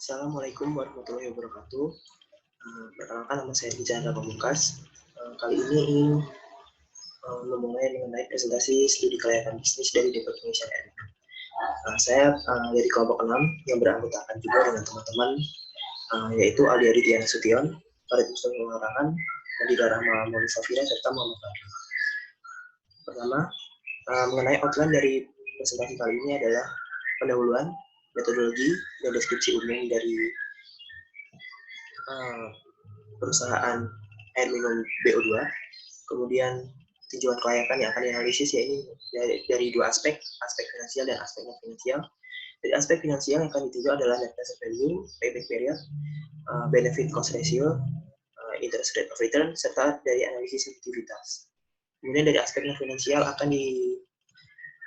Assalamualaikum warahmatullahi wabarakatuh. Perkenalkan nama saya Chandra Pamungkas. Kali ini ingin memulai mengenai presentasi studi kelayakan bisnis dari Depot Indonesia RI. Saya dari kelompok 6 yang beranggotakan juga dengan teman-teman yaitu Aldi Aditya Nasution, Farid Mustafa Larangan, Nadira Rahma Moni Safira, serta Muhammad Fadli. Pertama, mengenai outline dari presentasi kali ini adalah pendahuluan, metodologi, dan deskripsi umum dari perusahaan air minum BO2, kemudian tinjauan kelayakan yang akan dianalisis yaitu dari dua aspek finansial dan aspek non finansial. Dari aspek finansial yang akan ditinjau adalah net present value, payback period, benefit cost ratio, interest rate of return, serta dari analisis sensitivitas. Kemudian dari aspek non finansial akan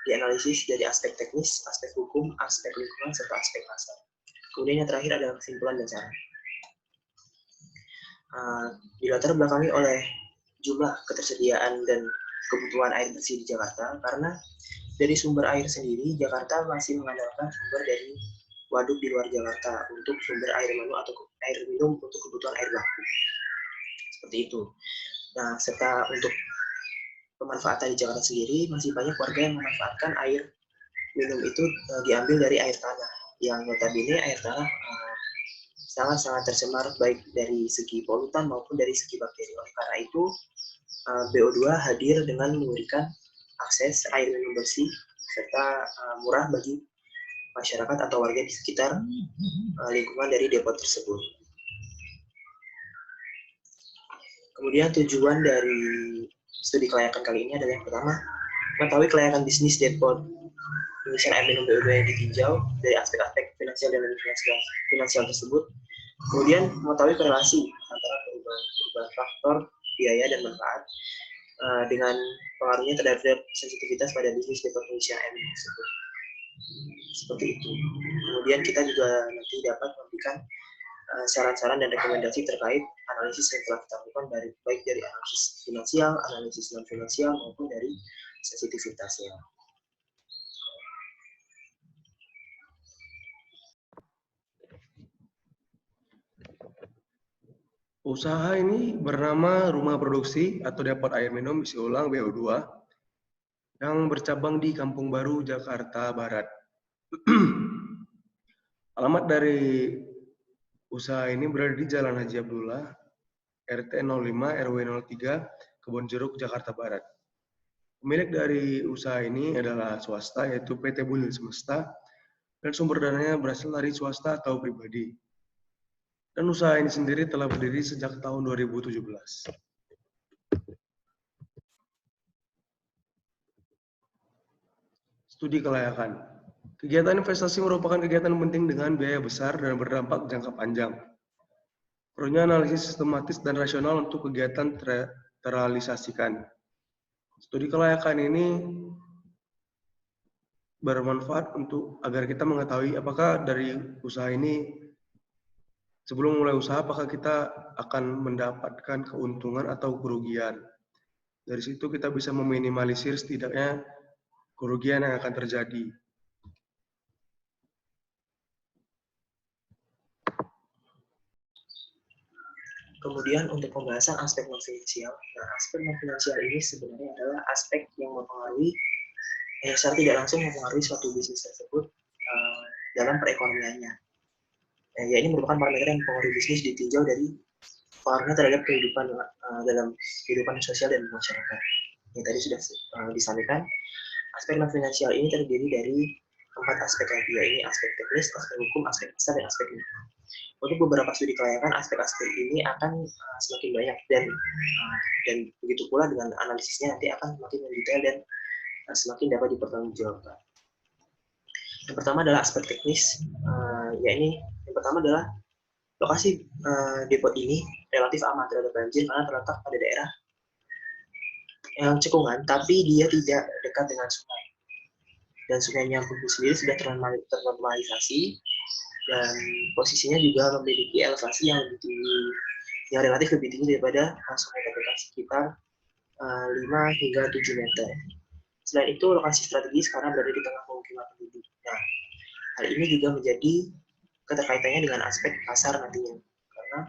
dianalisis dari aspek teknis, aspek hukum, aspek lingkungan, serta aspek pasar. Kemudian yang terakhir adalah kesimpulan dan saran. Dilatar belakangi oleh jumlah ketersediaan dan kebutuhan air bersih di Jakarta, karena dari sumber air sendiri, Jakarta masih mengandalkan sumber dari waduk di luar Jakarta untuk sumber air minum untuk kebutuhan air baku. Seperti itu. Nah, serta untuk pemanfaatan di Jakarta sendiri, masih banyak warga yang memanfaatkan air minum itu diambil dari air tanah, yang notabene air tanah sangat-sangat tercemar baik dari segi polutan maupun dari segi bakteri. Oleh karena itu, BO2 hadir dengan memberikan akses air minum bersih serta murah bagi masyarakat atau warga di sekitar lingkungan dari depot tersebut. Kemudian tujuan dari studi kelayakan kali ini adalah yang pertama, mengetahui kelayakan bisnis depot Indonesia air minum BO2 yang ditinjau dari aspek-aspek finansial dan finansial tersebut. Kemudian mengetahui korelasi antara perubahan faktor biaya dan manfaat dengan pengaruhnya terhadap sensitivitas pada bisnis depot Indonesia air minum tersebut. Seperti itu. Kemudian kita juga nanti dapat memberikan saran-saran dan rekomendasi terkait analisis yang telah kita lakukan baik dari analisis finansial, analisis non finansial maupun dari sensitivitasnya. Usaha ini bernama Rumah Produksi atau Depot Air Minum Isi Ulang BO2 yang bercabang di Kampung Baru, Jakarta Barat. Alamat dari usaha ini berada di Jalan Haji Abdullah, RT 05 RW 03, Kebonjeruk, Jakarta Barat. Pemilik dari usaha ini adalah swasta, yaitu PT Bunil Semesta, dan sumber dananya berasal dari swasta atau pribadi. Dan usaha ini sendiri telah berdiri sejak tahun 2017. Studi kelayakan. Kegiatan investasi merupakan kegiatan penting dengan biaya besar dan berdampak jangka panjang. Perlunya analisis sistematis dan rasional untuk kegiatan terrealisasikan. Studi kelayakan ini bermanfaat agar kita mengetahui apakah dari usaha ini, sebelum mulai usaha, apakah kita akan mendapatkan keuntungan atau kerugian. Dari situ kita bisa meminimalisir setidaknya kerugian yang akan terjadi. Kemudian untuk pembahasan aspek non finansial, aspek non finansial ini sebenarnya adalah aspek yang mempengaruhi, secara tidak langsung mempengaruhi suatu bisnis tersebut dalam perekonomiannya. Ya, ini merupakan parameter yang mempengaruhi bisnis ditinjau dari pengaruhnya terhadap kehidupan dalam kehidupan sosial dan masyarakat. Yang tadi sudah disampaikan, aspek non finansial ini terdiri dari 4 aspek lagi, yaitu aspek teknis, aspek hukum, aspek pasar, dan aspek lingkungan. Untuk beberapa studi kelayakan, aspek-aspek ini akan semakin banyak dan begitu pula dengan analisisnya nanti akan semakin mendetail dan semakin dapat dipertanggungjawabkan. Yang pertama adalah aspek teknis, yaitu yang pertama adalah lokasi depot ini relatif aman terhadap banjir karena terletak pada daerah yang cekungan, tapi dia tidak dekat dengan sungai. Dan sungai Nyambung sendiri sudah ternormalisasi dan posisinya juga memiliki elevasi yang lebih tinggi, yang relatif lebih tinggi daripada sungai terdekat sekitar 5 hingga 7 meter. Selain itu, lokasi strategis karena berada di tengah pemukiman penduduk. Nah, hal ini juga menjadi keterkaitannya dengan aspek pasar nantinya. Karena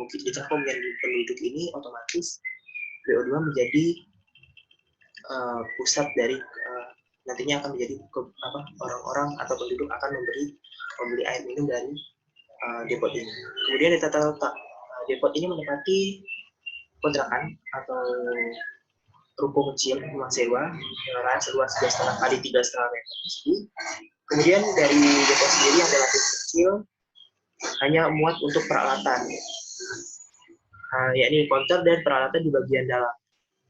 di tengah pemukiman penduduk ini otomatis BO2 menjadi pusat dari nantinya akan menjadi orang-orang atau penduduk akan membeli air minum dari depot ini. Kemudian di tata letak depot ini menempati kontrakan atau ruko kecil rumah sewa dengan lahan seluas 2,5 kali 3,5 meter persegi. Kemudian dari depot sendiri yang relatif kecil hanya muat untuk peralatan, yakni konter dan peralatan di bagian dalam.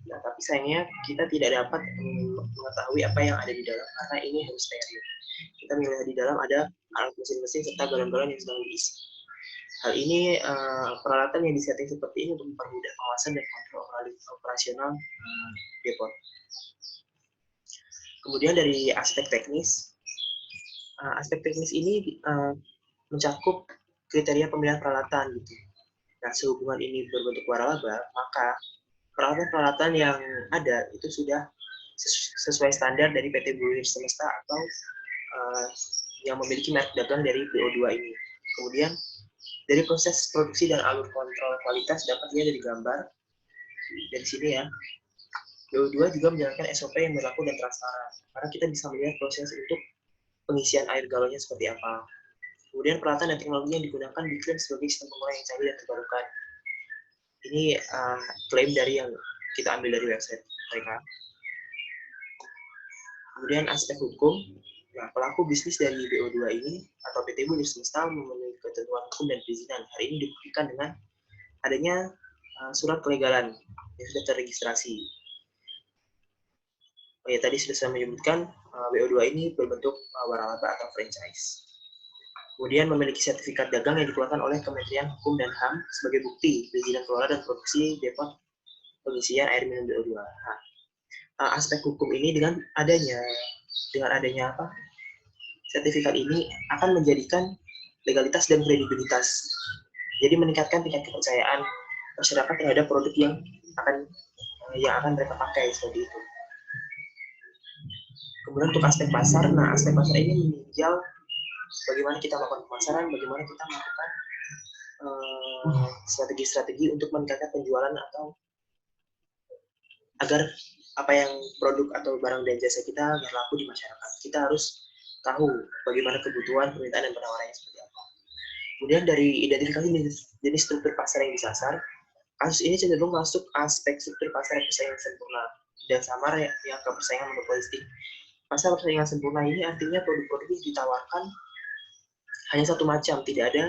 Nah, tapi sayangnya kita tidak dapat mengetahui apa yang ada di dalam karena ini harus steril. Kita melihat di dalam ada alat mesin-mesin serta galon-galon yang sedang diisi. Hal ini peralatan yang disetting seperti ini untuk mempermudah pengawasan dan kontrol operasional depot. Kemudian dari aspek teknis ini mencakup kriteria pemilihan peralatan gitu. Nah, sehubungan ini berbentuk waralaba, maka peralatan-peralatan yang ada itu sudah sesuai standar dari PT Bulu Semesta atau yang memiliki merek dagang dari BO2 ini. Kemudian dari proses produksi dan alur kontrol kualitas dapat dilihat dari gambar dari sini ya. BO2 juga menjalankan SOP yang berlaku dan transparan karena kita bisa melihat proses untuk pengisian air galonnya seperti apa. Kemudian peralatan dan teknologi yang digunakan diklaim sebagai sistem pengolahan yang canggih dan terbarukan. Ini klaim dari yang kita ambil dari website mereka. Kemudian aspek hukum, nah, pelaku bisnis dari BO2 ini atau PT Bulu Semesta memenuhi ketentuan hukum dan perizinan. Hari ini dibuktikan dengan adanya surat kelegalan yang sudah terregistrasi. Oh ya, tadi sudah saya menyebutkan BO2 ini berbentuk waralaba atau franchise. Kemudian memiliki sertifikat dagang yang dikeluarkan oleh Kementerian Hukum dan HAM sebagai bukti perizinan kelola dan produksi depot pengisian air minum BO2. Nah, aspek hukum ini dengan adanya sertifikat ini akan menjadikan legalitas dan kredibilitas. Jadi meningkatkan tingkat kepercayaan masyarakat terhadap produk yang akan mereka pakai seperti itu. Kemudian untuk aspek pasar, nah aspek pasar ini meninjau bagaimana kita melakukan pemasaran, bagaimana kita melakukan strategi-strategi untuk meningkatkan penjualan atau agar apa yang produk atau barang dan jasa kita berlaku di masyarakat. Kita harus tahu bagaimana kebutuhan, permintaan, dan penawarannya seperti apa. Kemudian dari identifikasi jenis struktur pasar yang disasar, kasus ini cenderung masuk aspek struktur pasar persaingan sempurna dan samar yang ke persaingan monopolistik. Pasar persaingan sempurna ini artinya produk-produk yang ditawarkan hanya satu macam, tidak ada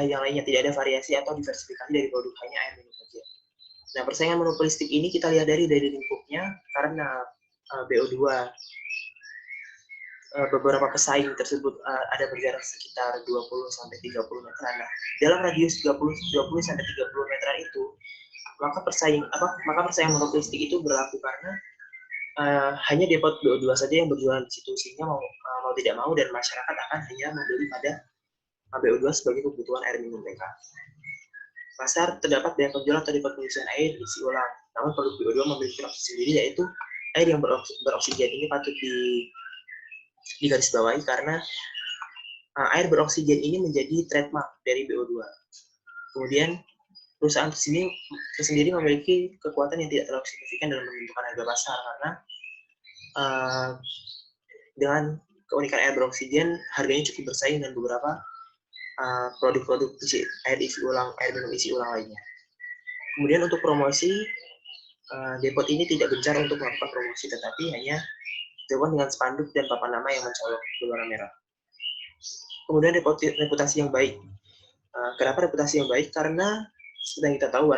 yang lainnya, tidak ada variasi atau diversifikasi dari produk, hanya air minum saja. Nah, persaingan monopolistik ini kita lihat dari lingkupnya karena BO2 beberapa pesaing tersebut ada berjarak sekitar 20-30 meteran. Nah, dalam radius 20-30 meteran itu, maka persaingan monopolistik itu berlaku karena hanya depot BO2 saja yang berjualan di situ, sehingga mau tidak mau dan masyarakat akan hanya membeli pada BO2 sebagai kebutuhan air minum mereka. Pasar terdapat banyak penjual atau depot pengisian air diisi ulang. Namun produk BO2 memiliki opsi sendiri, yaitu air yang beroksigen. Ini patut digarisbawahi karena air beroksigen ini menjadi trademark dari BO2. Kemudian perusahaan tersendiri memiliki kekuatan yang tidak terlalu signifikan dalam menentukan harga pasar karena dengan keunikan air beroksigen harganya cukup bersaing dengan beberapa produk-produk air minum isi ulang lainnya. Kemudian untuk promosi, depot ini tidak gencar untuk melakukan promosi, tetapi hanya dilakukan dengan spanduk dan papan nama yang mencolok berwarna merah. Kemudian reputasi yang baik. Kenapa reputasi yang baik? Karena seperti yang kita tahu,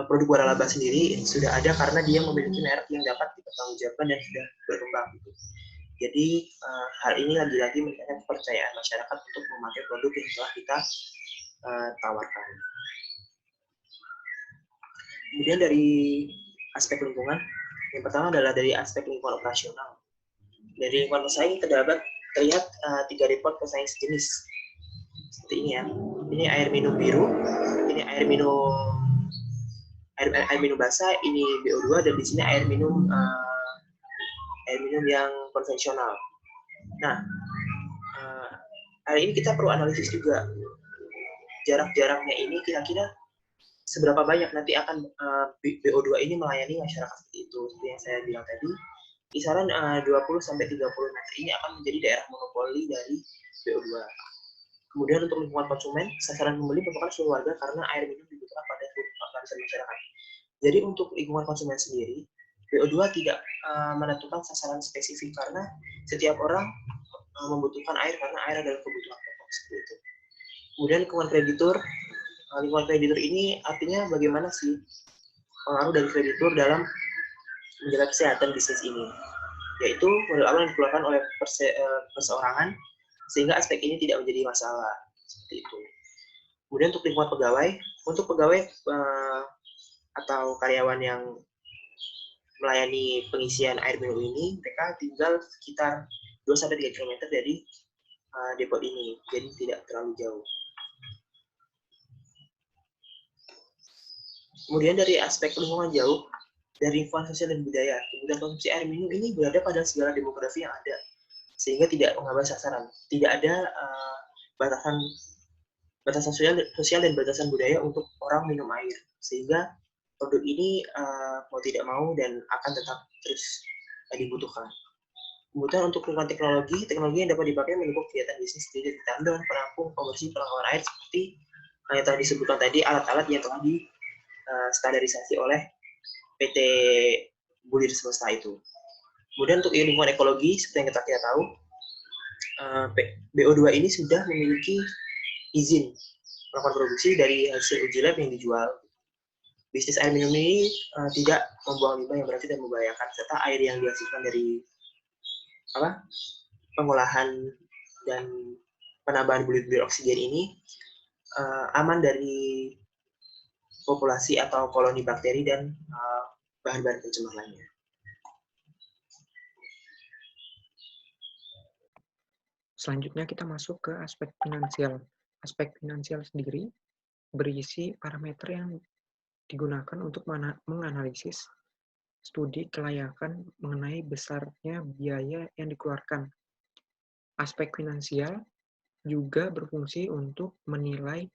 produk waralaba sendiri sudah ada karena dia memiliki merek yang dapat dipertanggungjawabkan dan sudah berkembang. Jadi hal ini lagi-lagi meningkatkan kepercayaan masyarakat untuk memakai produk yang telah kita tawarkan. Kemudian dari aspek lingkungan, yang pertama adalah dari aspek lingkungan operasional. Dari lingkungan pesaing terlihat 3 depot pesaing sejenis. Seperti ini ya. Ini air minum biru, ini air minum basah, ini BO2, dan di sini air minum air minum yang konvensional. Nah, hari ini kita perlu analisis juga jarak-jaraknya ini kira-kira seberapa banyak nanti akan BO2 ini melayani masyarakat seperti itu. Seperti yang saya bilang tadi, kisaran 20-30 meter ini akan menjadi daerah monopoli dari BO2. Kemudian untuk lingkungan konsumen, sasaran pembeli merupakan seluruh warga karena air minum dibutuhkan pada seluruh lapisan masyarakat. Jadi untuk lingkungan konsumen sendiri, BO2 tidak menentukan sasaran spesifik karena setiap orang membutuhkan air karena air adalah kebutuhan pokok seperti itu. Kemudian lingkungan kreditur ini artinya bagaimana sih pengaruh dari kreditur dalam menjaga kesehatan bisnis ini, yaitu modal awal yang dikeluarkan oleh perseorangan sehingga aspek ini tidak menjadi masalah seperti itu. Kemudian untuk pegawai atau karyawan yang melayani pengisian air minum ini, mereka tinggal sekitar 2-3 km dari depot ini, jadi tidak terlalu jauh. Kemudian dari aspek lingkungan jauh, dari lingkungan sosial dan budaya, kebutuhan konsumsi air minum ini berada pada segala demografi yang ada, sehingga tidak mengabaikan sasaran. Tidak ada batasan sosial dan batasan budaya untuk orang minum air, sehingga produk ini mau tidak mau dan akan tetap terus dibutuhkan. Kemudian untuk lingkungan teknologi yang dapat dipakai mendukung kegiatan bisnis seperti tandon, penampung, pembersih, penangkapan air seperti yang telah disebutkan tadi, alat-alat yang telah standarisasi oleh PT Bulir Semesta itu. Kemudian untuk lingkungan ekologi, seperti yang kita tahu, BO2 ini sudah memiliki izin melakukan produksi dari hasil uji lab yang dijual. Bisnis air minum ini tidak membuang limbah yang berarti dan membahayakan, serta air yang dihasilkan dari pengolahan dan penambahan bulir-bulir oksigen ini aman dari populasi atau koloni bakteri dan bahan-bahan pencemar lainnya. Selanjutnya kita masuk ke aspek finansial. Aspek finansial sendiri berisi parameter yang digunakan untuk menganalisis studi kelayakan mengenai besarnya biaya yang dikeluarkan. Aspek finansial juga berfungsi untuk menilai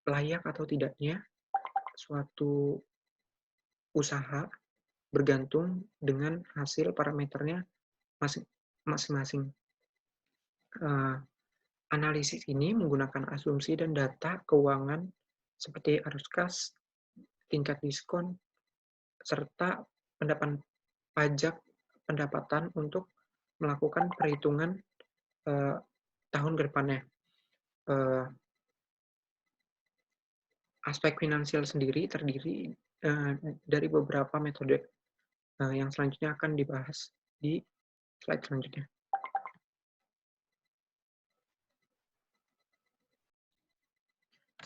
layak atau tidaknya suatu usaha bergantung dengan hasil parameternya masing-masing. Analisis ini menggunakan asumsi dan data keuangan seperti arus kas, tingkat diskon, serta pendapatan untuk melakukan perhitungan tahun ke depannya. Aspek finansial sendiri terdiri dari beberapa metode yang selanjutnya akan dibahas di slide selanjutnya.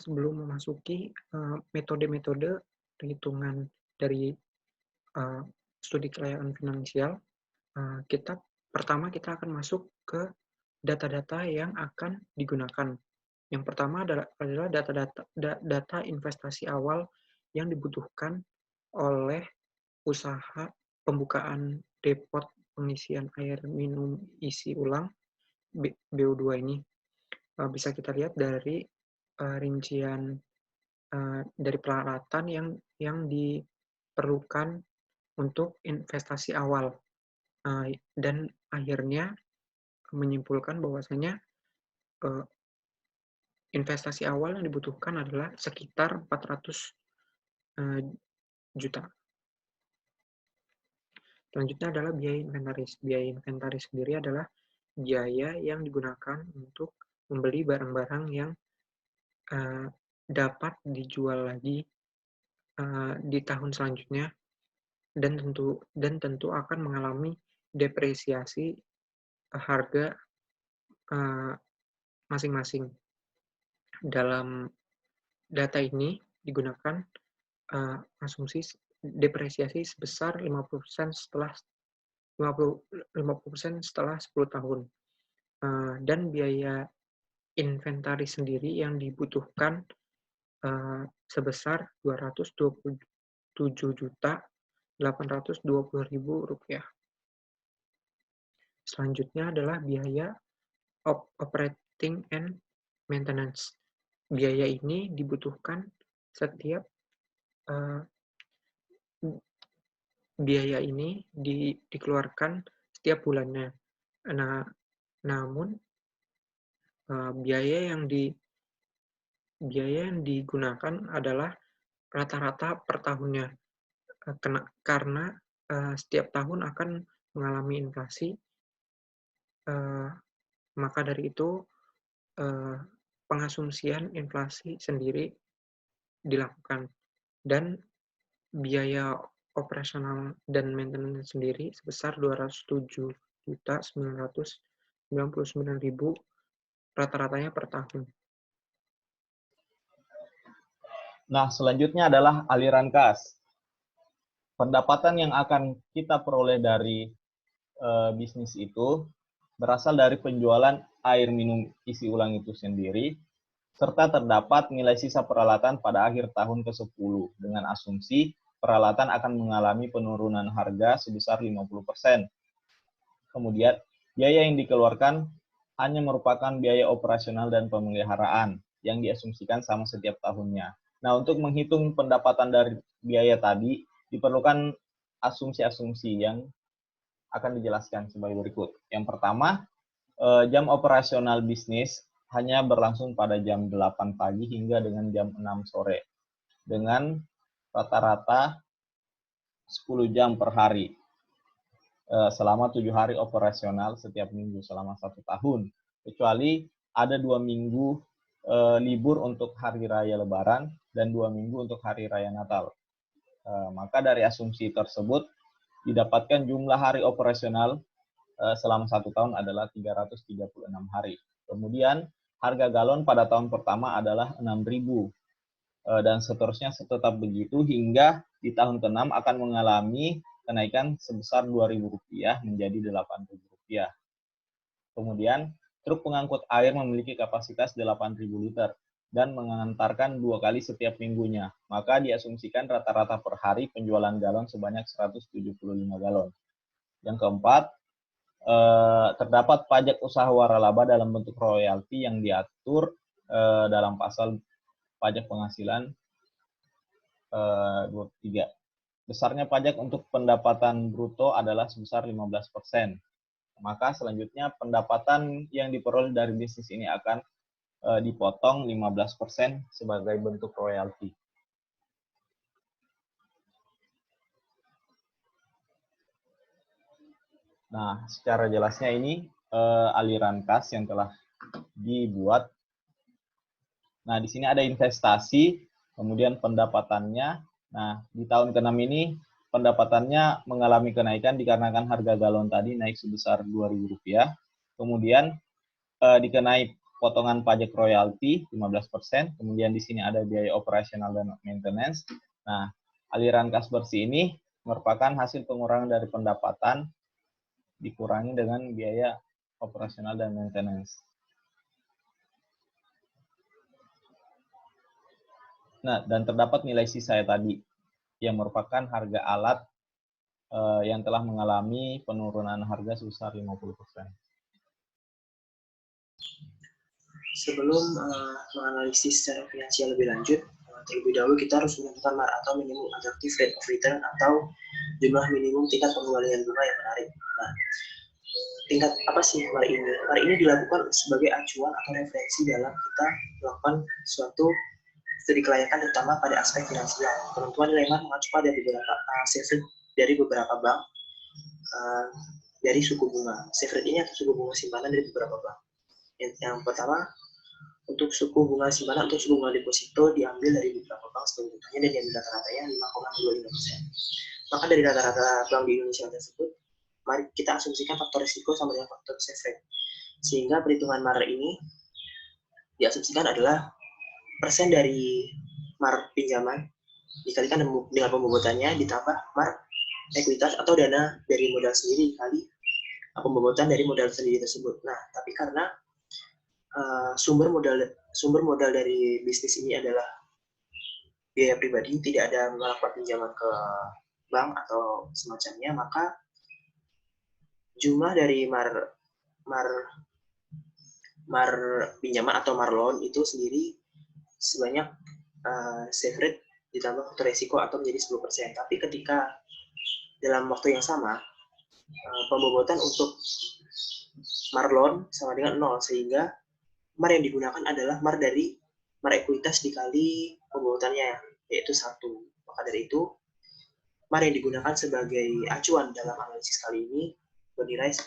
Sebelum memasuki metode-metode perhitungan dari studi kelayakan finansial, pertama kita akan masuk ke data-data yang akan digunakan. Yang pertama adalah data investasi awal yang dibutuhkan oleh usaha pembukaan depot pengisian air minum isi ulang BO2 ini. Bisa kita lihat dari rincian dari peralatan yang diperlukan untuk investasi awal, dan akhirnya menyimpulkan bahwasanya investasi awal yang dibutuhkan adalah sekitar 400 juta. Selanjutnya adalah biaya inventaris. Biaya inventaris sendiri adalah biaya yang digunakan untuk membeli barang-barang yang dapat dijual lagi di tahun selanjutnya dan tentu akan mengalami depresiasi harga masing-masing. Dalam data ini digunakan asumsi depresiasi sebesar 50% setelah 50% setelah 10 tahun. Dan biaya inventaris sendiri yang dibutuhkan sebesar Rp227.820.000. Selanjutnya adalah biaya operating and maintenance. Biaya ini dibutuhkan setiap biaya ini dikeluarkan setiap bulannya. Namun biaya yang digunakan adalah rata-rata per tahunnya, karena setiap tahun akan mengalami inflasi. Maka dari itu pengasumsian inflasi sendiri dilakukan, dan biaya operasional dan maintenance sendiri sebesar 207.999.000 rata-ratanya per tahun. Nah, selanjutnya adalah aliran kas. Pendapatan yang akan kita peroleh dari bisnis itu berasal dari penjualan air minum isi ulang itu sendiri, serta terdapat nilai sisa peralatan pada akhir tahun ke-10 dengan asumsi peralatan akan mengalami penurunan harga sebesar 50%. Kemudian, biaya yang dikeluarkan hanya merupakan biaya operasional dan pemeliharaan yang diasumsikan sama setiap tahunnya. Nah, untuk menghitung pendapatan dari biaya tadi, diperlukan asumsi-asumsi yang akan dijelaskan sebagai berikut. Yang pertama, jam operasional bisnis hanya berlangsung pada jam 8 pagi hingga dengan jam 6 sore, dengan rata-rata 10 jam per hari, selama 7 hari operasional setiap minggu selama 1 tahun, kecuali ada 2 minggu libur untuk hari raya Lebaran dan 2 minggu untuk hari raya Natal. Maka dari asumsi tersebut didapatkan jumlah hari operasional selama 1 tahun adalah 336 hari. Kemudian harga galon pada tahun pertama adalah 6.000 dan seterusnya tetap begitu hingga di tahun ke-6 akan mengalami kenaikan sebesar Rp2.000 menjadi Rp8.000. Kemudian truk pengangkut air memiliki kapasitas 8.000 liter dan mengantarkan 2 kali setiap minggunya. Maka diasumsikan rata-rata per hari penjualan galon sebanyak 175 galon. Yang keempat, terdapat pajak usaha waralaba dalam bentuk royalti yang diatur dalam pasal pajak penghasilan 23. Besarnya pajak untuk pendapatan bruto adalah sebesar 15%. Maka selanjutnya pendapatan yang diperoleh dari bisnis ini akan dipotong 15% sebagai bentuk royalti. Nah, secara jelasnya ini aliran kas yang telah dibuat. Nah, di sini ada investasi, kemudian pendapatannya. Nah, di tahun ke-6 ini pendapatannya mengalami kenaikan dikarenakan harga galon tadi naik sebesar Rp2.000. Kemudian dikenai potongan pajak royalti 15%. Kemudian di sini ada biaya operasional dan maintenance. Nah, aliran kas bersih ini merupakan hasil pengurangan dari pendapatan dikurangi dengan biaya operasional dan maintenance. Nah, dan terdapat nilai sisa tadi yang merupakan harga alat yang telah mengalami penurunan harga sebesar 50%. Sebelum menganalisis secara finansial lebih lanjut, terlebih dahulu kita harus menentukan MAR atau minimum attractive rate of return atau jumlah minimum tingkat pengembalian bunga yang menarik. Nah, tingkat apa sih MAR ini? MAR ini dilakukan sebagai acuan atau referensi dalam kita melakukan suatu studi kelayakan, terutama pada aspek finansial. Penentuan nilai MAR mengacu pada beberapa bank dari suku bunga. Safe rate ini atau suku bunga simpanan dari beberapa bank. Yang pertama, untuk suku bunga simpanan atau suku bunga deposito diambil dari beberapa bank sebanyak dan diambil rata-ratanya 5,25%. Maka dari rata-rata bank di Indonesia tersebut, mari kita asumsikan faktor risiko sama dengan faktor safe rate. Sehingga perhitungan MAR ini diasumsikan adalah persen dari MAR pinjaman dikalikan dengan pembobotannya ditambah MAR ekuitas atau dana dari modal sendiri kali pembobotan dari modal sendiri tersebut. Nah, tapi karena sumber modal dari bisnis ini adalah biaya pribadi, tidak ada melakukan pinjaman ke bank atau semacamnya, maka jumlah dari mar pinjaman atau mar loan itu sendiri sebanyak save rate ditambah faktor resiko atau menjadi 10%. Tapi ketika dalam waktu yang sama, pembobotan untuk mar loan sama dengan 0, sehingga mar yang digunakan adalah mar ekuitas dikali pembobotannya, yaitu 1. Maka dari itu, mar yang digunakan sebagai acuan dalam analisis kali ini bernilai 10%,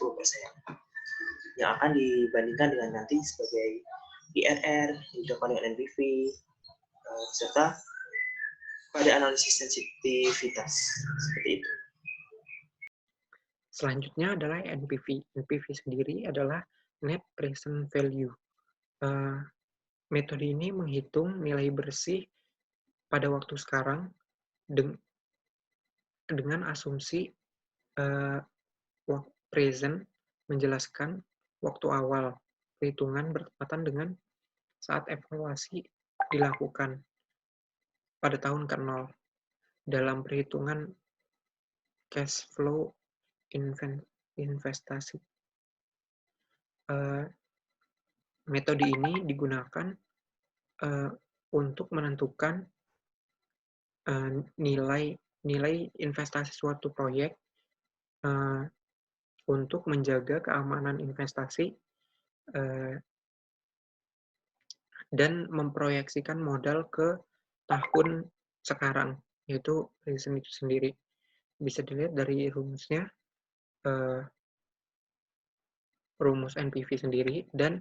yang akan dibandingkan dengan nanti sebagai IRR, didapatkan dengan NPV, serta pada analisis sensitivitas, seperti itu. Selanjutnya adalah NPV. NPV sendiri adalah Net Present Value. Metode ini menghitung nilai bersih pada waktu sekarang dengan asumsi present menjelaskan waktu awal perhitungan bertepatan dengan saat evaluasi dilakukan pada tahun ke-0 dalam perhitungan cash flow investasi. Metode ini digunakan untuk menentukan nilai investasi suatu proyek untuk menjaga keamanan investasi dan memproyeksikan modal ke tahun sekarang, yaitu present itu sendiri. Bisa dilihat dari rumusnya, rumus NPV sendiri, dan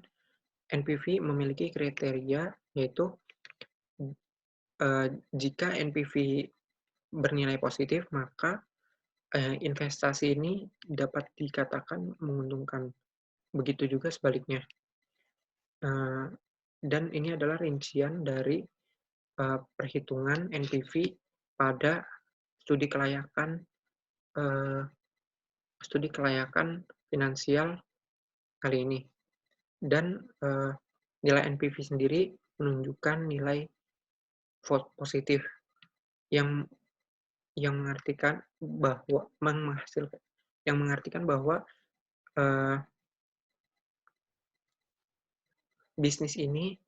NPV memiliki kriteria, yaitu jika NPV bernilai positif, maka investasi ini dapat dikatakan menguntungkan. Begitu juga sebaliknya. Dan ini adalah rincian dari perhitungan NPV pada studi kelayakan finansial kali ini. Dan nilai NPV sendiri menunjukkan nilai positif yang mengartikan bahwa bisnis ini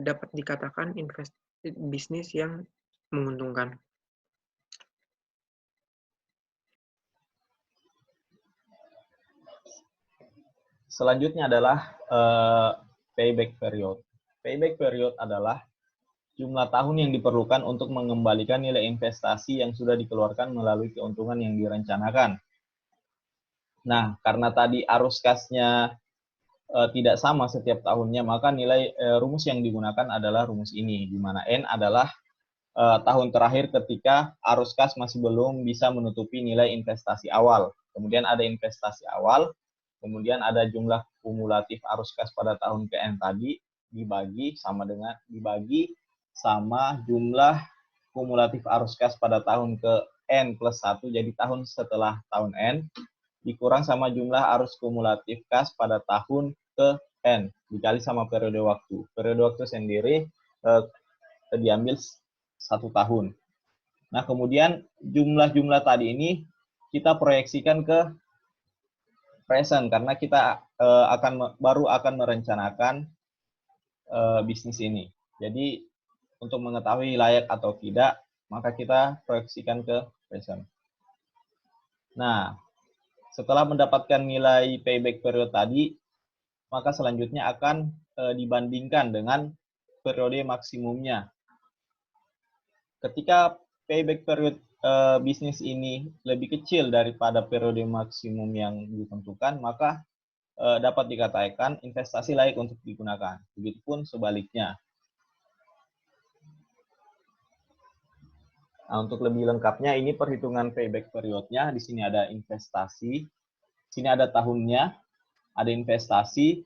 dapat dikatakan bisnis yang menguntungkan. Selanjutnya adalah payback period. Payback period adalah jumlah tahun yang diperlukan untuk mengembalikan nilai investasi yang sudah dikeluarkan melalui keuntungan yang direncanakan. Nah, karena tadi arus kasnya tidak sama setiap tahunnya, maka nilai rumus yang digunakan adalah rumus ini, di mana N adalah tahun terakhir ketika arus kas masih belum bisa menutupi nilai investasi awal. Kemudian ada investasi awal, kemudian ada jumlah kumulatif arus kas pada tahun ke-N tadi, dibagi sama jumlah kumulatif arus kas pada tahun ke-N plus 1, jadi tahun setelah tahun N, dikurang sama jumlah arus kumulatif kas pada tahun ke-N, dikali sama periode waktu. Periode waktu sendiri diambil 1 tahun. Nah, kemudian jumlah-jumlah tadi ini kita proyeksikan ke present, karena kita baru akan merencanakan bisnis ini. Jadi, untuk mengetahui layak atau tidak, maka kita proyeksikan ke present. Nah, setelah mendapatkan nilai payback period tadi, maka selanjutnya akan dibandingkan dengan periode maksimumnya. Ketika payback period bisnis ini lebih kecil daripada periode maksimum yang ditentukan, maka dapat dikatakan investasi layak untuk digunakan. Begitupun sebaliknya. Nah, untuk lebih lengkapnya, ini perhitungan payback periodnya. Di sini ada investasi, sini ada tahunnya, ada investasi,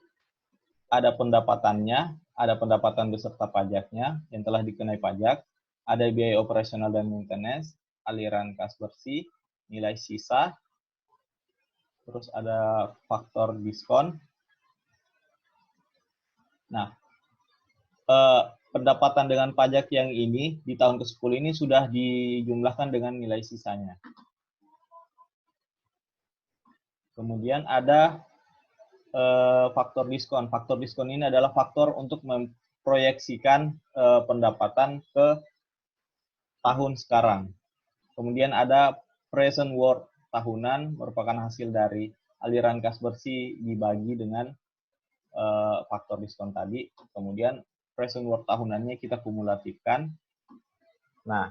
ada pendapatannya, ada pendapatan beserta pajaknya yang telah dikenai pajak, ada biaya operasional dan maintenance, aliran kas bersih, nilai sisa, terus ada faktor diskon. Nah, pendapatan dengan pajak yang ini di tahun ke-10 ini sudah dijumlahkan dengan nilai sisanya. Kemudian ada faktor diskon. Faktor diskon ini adalah faktor untuk memproyeksikan pendapatan ke tahun sekarang. Kemudian ada present worth tahunan, merupakan hasil dari aliran kas bersih dibagi dengan faktor diskon tadi. Kemudian present worth tahunannya kita kumulatifkan. Nah,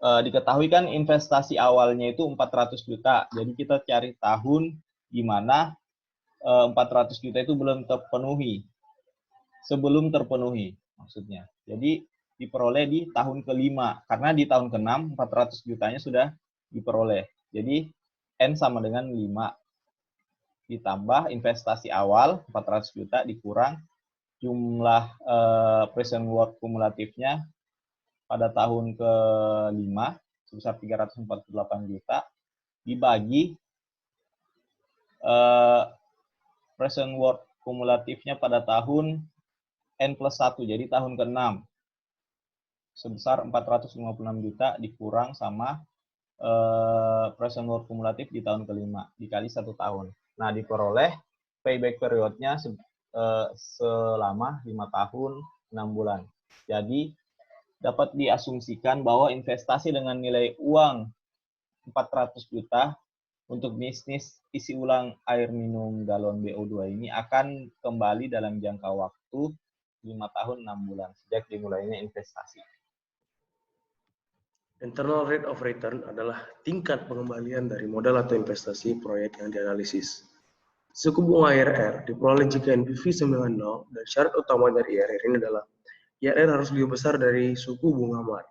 diketahui kan investasi awalnya itu 400 juta. Jadi kita cari tahun di mana 400 juta itu belum terpenuhi. Sebelum terpenuhi maksudnya. Jadi diperoleh di tahun kelima. Karena di tahun ke-6 400 jutanya sudah diperoleh. Jadi N sama dengan 5. Ditambah investasi awal 400 juta dikurang jumlah present worth kumulatifnya pada tahun ke-5 sebesar 348 juta dibagi present worth kumulatifnya pada tahun N+1, jadi tahun ke-6 sebesar 456 juta dikurang sama present worth kumulatif di tahun ke-5 dikali 1 tahun. Nah, diperoleh payback periodnya selama 5 tahun 6 bulan. Jadi dapat diasumsikan bahwa investasi dengan nilai uang 400 juta untuk bisnis isi ulang air minum galon BO2 ini akan kembali dalam jangka waktu 5 tahun 6 bulan sejak dimulainya investasi. Internal rate of return adalah tingkat pengembalian dari modal atau investasi proyek yang dianalisis. Suku bunga IRR diperoleh jika NPV sama dengan 0 dan syarat utama dari IRR ini adalah IRR harus lebih besar dari suku bunga MAR.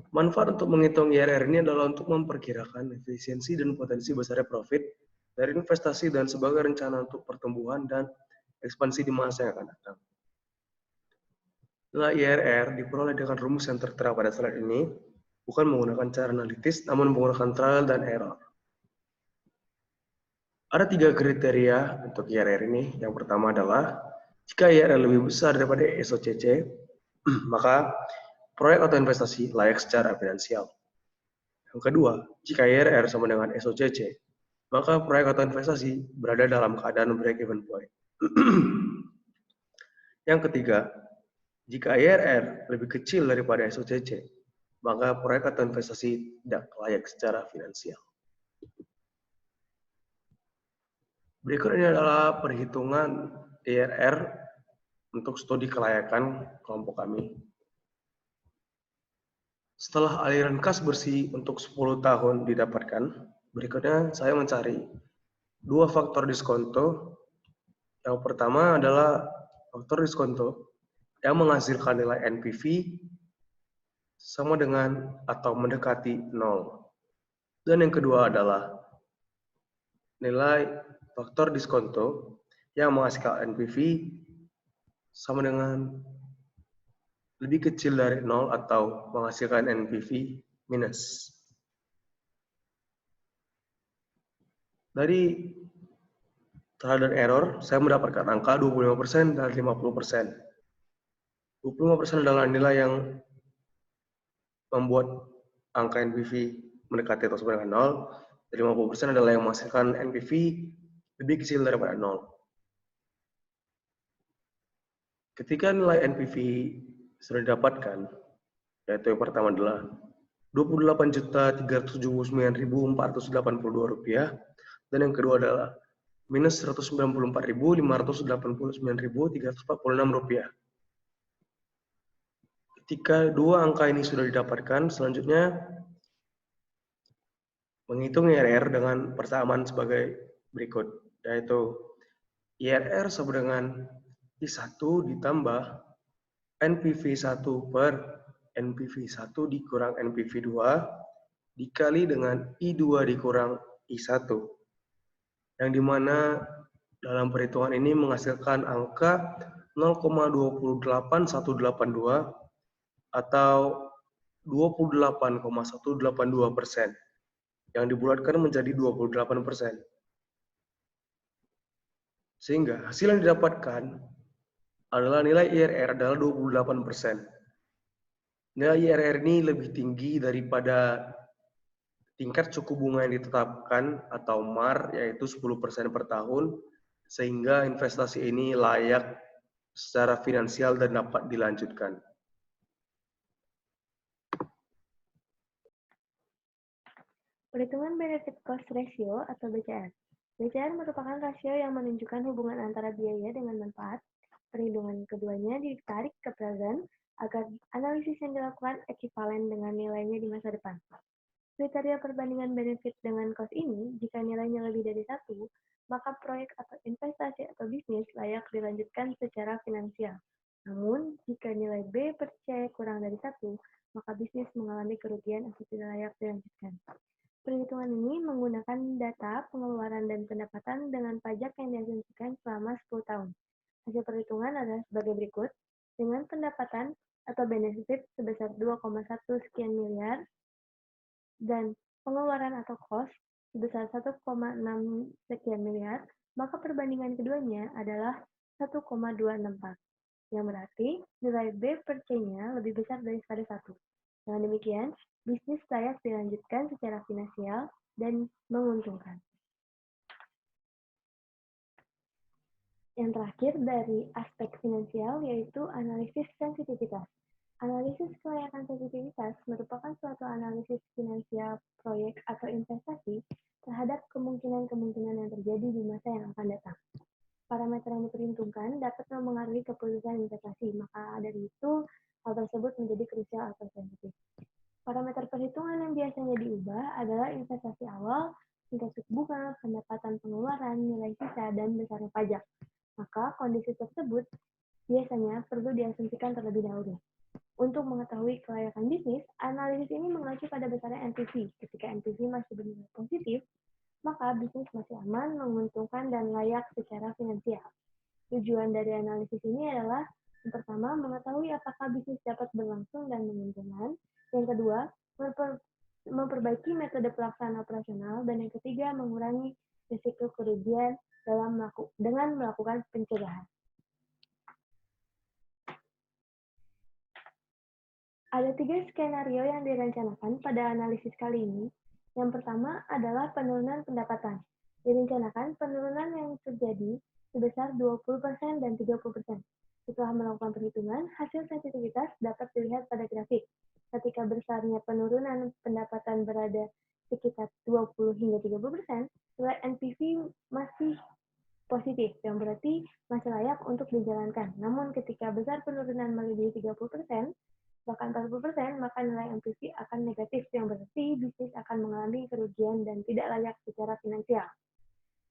Manfaat untuk menghitung IRR ini adalah untuk memperkirakan efisiensi dan potensi besarnya profit dari investasi dan sebagai rencana untuk pertumbuhan dan ekspansi di masa yang akan datang. Nilai IRR diperoleh dengan rumus yang tertera pada slide ini, bukan menggunakan cara analitis, namun menggunakan trial dan error. Ada 3 kriteria untuk IRR ini. Yang pertama adalah, jika IRR lebih besar daripada SOCC, maka proyek atau investasi layak secara finansial. Yang kedua, jika IRR sama dengan SOCC, maka proyek atau investasi berada dalam keadaan break-even point. Yang ketiga, jika IRR lebih kecil daripada SOCC, maka proyek atau investasi tidak layak secara finansial. Berikut ini adalah perhitungan IRR untuk studi kelayakan kelompok kami. Setelah aliran kas bersih untuk 10 tahun didapatkan, berikutnya saya mencari 2 faktor diskonto. Yang pertama adalah faktor diskonto yang menghasilkan nilai NPV sama dengan atau mendekati 0. Dan yang kedua adalah nilai faktor diskonto yang menghasilkan NPV sama dengan lebih kecil dari 0 atau menghasilkan NPV minus. Dari trial dan error, saya mendapatkan angka 25% dan 50%. 25% adalah nilai yang membuat angka NPV mendekati atau sama dengan 0, dan 50% adalah yang menghasilkan NPV lebih kecil daripada 0. Ketika nilai NPV sudah didapatkan, yaitu yang pertama adalah Rp24.379.482, dan yang kedua adalah minus Rp194.589.346. Ketika dua angka ini sudah didapatkan, selanjutnya menghitung IRR dengan persamaan sebagai berikut, yaitu IRR sama dengan I1 ditambah NPV1 per NPV1 dikurang NPV2 dikali dengan I2 dikurang I1, yang dimana dalam perhitungan ini menghasilkan angka 0,28182 atau 28,182%, yang dibulatkan menjadi 28%. Sehingga hasil yang didapatkan adalah nilai IRR adalah 28%. Nilai IRR ini lebih tinggi daripada tingkat suku bunga yang ditetapkan atau MAR yaitu 10% per tahun, sehingga investasi ini layak secara finansial dan dapat dilanjutkan. Perhitungan Benefit Cost Ratio atau BCR. BCR merupakan rasio yang menunjukkan hubungan antara biaya dengan manfaat. Perhitungan keduanya ditarik ke present agar analisis yang dilakukan ekivalen dengan nilainya di masa depan. Kriteria perbandingan benefit dengan cost ini, jika nilainya lebih dari 1, maka proyek atau investasi atau bisnis layak dilanjutkan secara finansial. Namun, jika nilai B per C kurang dari 1, maka bisnis mengalami kerugian atau tidak layak dilanjutkan. Perhitungan ini menggunakan data pengeluaran dan pendapatan dengan pajak yang diasumsikan selama 10 tahun. Hasil perhitungan adalah sebagai berikut, dengan pendapatan atau benefit sebesar 2,1 sekian miliar, dan pengeluaran atau cost sebesar 1,6 sekian miliar, maka perbandingan keduanya adalah 1,264, yang berarti nilai B per C-nya lebih besar daripada 1. Dengan demikian, bisnis layak dilanjutkan secara finansial dan menguntungkan. Yang terakhir dari aspek finansial yaitu analisis sensitivitas. Analisis kelayakan sensitivitas merupakan suatu analisis finansial proyek atau investasi terhadap kemungkinan-kemungkinan yang terjadi di masa yang akan datang. Parameter yang diperhitungkan dapat mempengaruhi keputusan investasi, maka dari itu hal tersebut menjadi krusial atau sensitif. Parameter perhitungan yang biasanya diubah adalah investasi awal, tingkat suku bunga, pendapatan pengeluaran, nilai sisa, dan besarnya pajak. Maka kondisi tersebut biasanya perlu diasumsikan terlebih dahulu. Untuk mengetahui kelayakan bisnis, analisis ini mengacu pada besarnya NPV. Ketika NPV masih bernilai positif, maka bisnis masih aman, menguntungkan, dan layak secara finansial. Tujuan dari analisis ini adalah, yang pertama, mengetahui apakah bisnis dapat berlangsung dan menguntungkan. Yang kedua, memperbaiki metode pelaksanaan operasional. Dan yang ketiga, mengurangi risiko kerugian dengan melakukan pencegahan. Ada 3 skenario yang direncanakan pada analisis kali ini. Yang pertama adalah penurunan pendapatan. Direncanakan penurunan yang terjadi sebesar 20% dan 30%. Setelah melakukan perhitungan, hasil sensitivitas dapat dilihat pada grafik. Ketika besarnya penurunan pendapatan berada sekitar 20 hingga 30%, nilai NPV masih positif, yang berarti masih layak untuk dijalankan. Namun ketika besar penurunan melebihi 30%, bahkan 40%, maka nilai NPV akan negatif, yang berarti bisnis akan mengalami kerugian dan tidak layak secara finansial.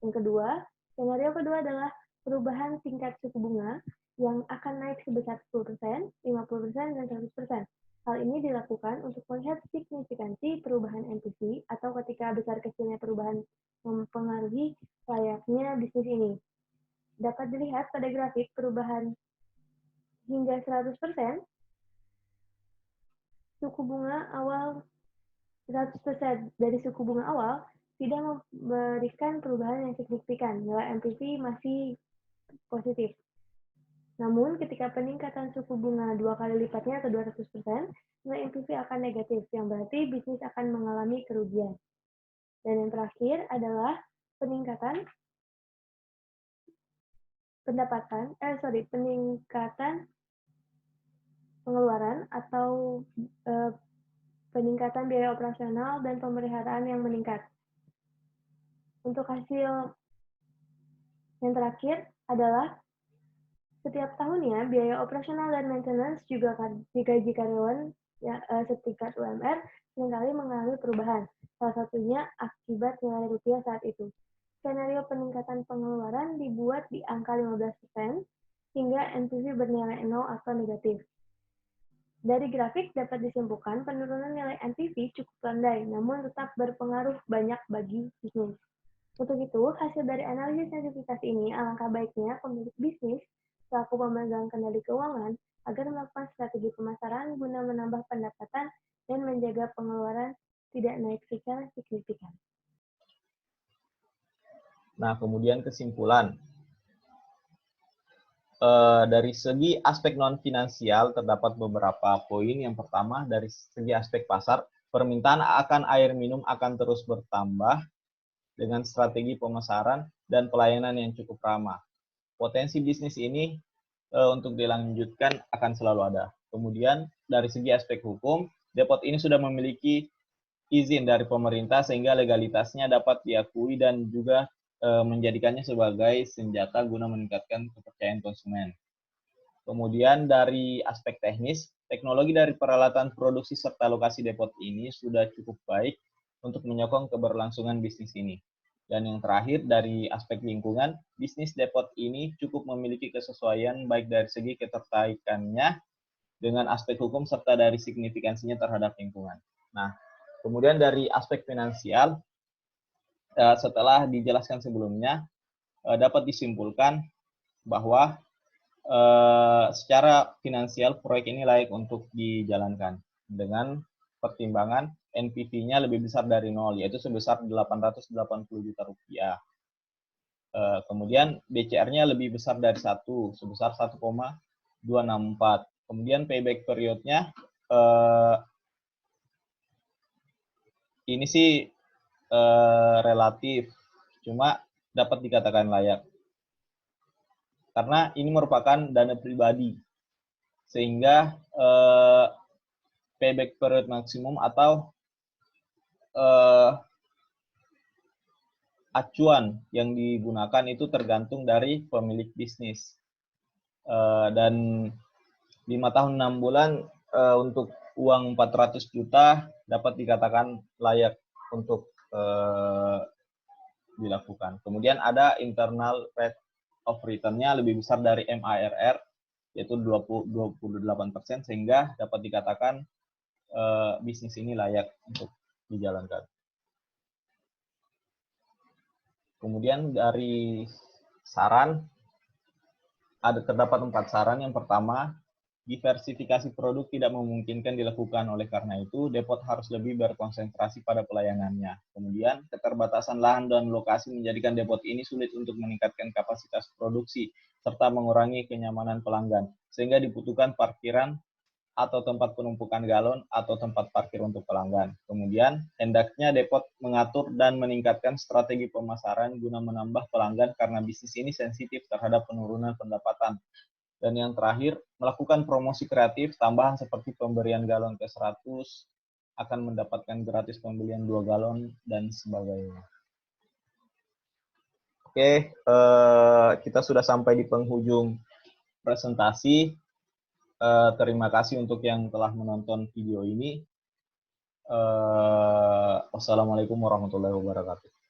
Yang kedua, skenario kedua adalah perubahan tingkat suku bunga yang akan naik sebesar 10%, 50%, dan 100%. Hal ini dilakukan untuk melihat signifikansi perubahan NPV atau ketika besar kecilnya perubahan mempengaruhi layaknya bisnis ini. Dapat dilihat pada grafik perubahan hingga 100%, suku bunga awal 100% dari suku bunga awal tidak memberikan perubahan yang signifikan. Nilai NPV masih positif. Namun, ketika peningkatan suku bunga 2 kali lipatnya atau 200%, nilai NPV akan negatif, yang berarti bisnis akan mengalami kerugian. Dan yang terakhir adalah peningkatan pengeluaran atau peningkatan biaya operasional dan pemeliharaan yang meningkat. Untuk hasil yang terakhir adalah setiap tahunnya biaya operasional dan maintenance juga gaji karyawan setingkat UMR seringkali mengalami perubahan. Salah satunya akibat nilai rupiah saat itu. Skenario peningkatan pengeluaran dibuat di angka 15% hingga NPV bernilai 0 atau negatif. Dari grafik dapat disimpulkan penurunan nilai NPV cukup landai, namun tetap berpengaruh banyak bagi bisnis. Untuk itu, hasil dari analisis sensitivitas ini alangkah baiknya pemilik bisnis selaku pemegang kendali keuangan agar melakukan strategi pemasaran guna menambah pendapatan dan menjaga pengeluaran tidak naik secara signifikan. Nah, kemudian kesimpulan. Dari segi aspek non-finansial terdapat beberapa poin. Yang pertama, dari segi aspek pasar, permintaan akan air minum akan terus bertambah dengan strategi pemasaran dan pelayanan yang cukup ramah. Potensi bisnis ini untuk dilanjutkan akan selalu ada. Kemudian dari segi aspek hukum, depot ini sudah memiliki izin dari pemerintah sehingga legalitasnya dapat diakui dan juga menjadikannya sebagai senjata guna meningkatkan kepercayaan konsumen. Kemudian dari aspek teknis, teknologi dari peralatan produksi serta lokasi depot ini sudah cukup baik untuk menyokong keberlangsungan bisnis ini. Dan yang terakhir dari aspek lingkungan, bisnis depot ini cukup memiliki kesesuaian baik dari segi ketertarikannya dengan aspek hukum serta dari signifikansinya terhadap lingkungan. Nah, kemudian dari aspek finansial, setelah dijelaskan sebelumnya, dapat disimpulkan bahwa secara finansial proyek ini layak untuk dijalankan dengan pertimbangan NPV-nya lebih besar dari 0, yaitu sebesar 880 juta rupiah. Kemudian BCR-nya lebih besar dari 1, sebesar 1,264. Kemudian payback period-nya ini sih relatif, cuma dapat dikatakan layak. Karena ini merupakan dana pribadi, sehingga payback period maksimum atau acuan yang digunakan itu tergantung dari pemilik bisnis. Dan 5 tahun 6 bulan untuk uang 400 juta dapat dikatakan layak untuk dilakukan. Kemudian ada internal rate of return-nya lebih besar dari MIRR, yaitu 28%, sehingga dapat dikatakan bisnis ini layak untuk dijalankan. Kemudian dari saran, terdapat 4 saran. Yang pertama, diversifikasi produk tidak memungkinkan dilakukan, oleh karena itu depot harus lebih berkonsentrasi pada pelayanannya. Kemudian, keterbatasan lahan dan lokasi menjadikan depot ini sulit untuk meningkatkan kapasitas produksi serta mengurangi kenyamanan pelanggan, sehingga dibutuhkan parkiran atau tempat penumpukan galon atau tempat parkir untuk pelanggan. Kemudian, hendaknya depot mengatur dan meningkatkan strategi pemasaran guna menambah pelanggan karena bisnis ini sensitif terhadap penurunan pendapatan. Dan yang terakhir, melakukan promosi kreatif tambahan seperti pemberian galon ke 100 akan mendapatkan gratis pembelian 2 galon dan sebagainya. Oke, kita sudah sampai di penghujung presentasi. Terima kasih untuk yang telah menonton video ini. Wassalamualaikum warahmatullahi wabarakatuh.